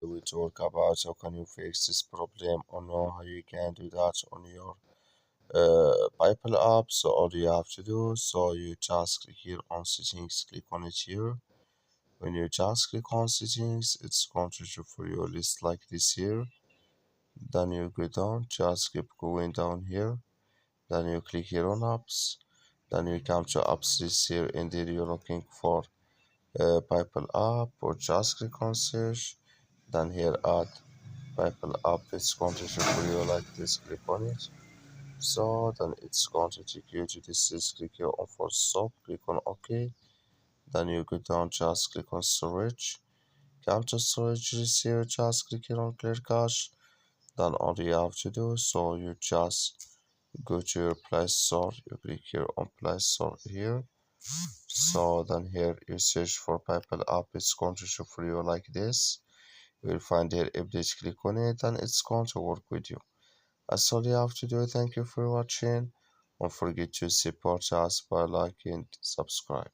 Going to talk about how can you fix this problem or know how you can do that on your PayPal app. So all you have to do, so you just click here on settings, click on it here. When you just click on settings, it's going to show for you a list like this here. Then you go down, just keep going down here. Then you click here on apps. Then you come to apps this here. Indeed, you're looking for PayPal app or just click on search. Then here add PayPal app. It's going to show for you like this. Click on it. So then it's going to take you to this is click here on for stop. Click on OK. Then you go down. Just click on storage. Come to storage this here. Just click here on clear cache. Then all you have to do, so you just go to your Play Store, you click here on Play Store here. So then here you search for PayPal app, it's going to show for you like this. You will find here update, click on it, and it's going to work with you. That's all you have to do. Thank you for watching. Don't forget to support us by liking, subscribe.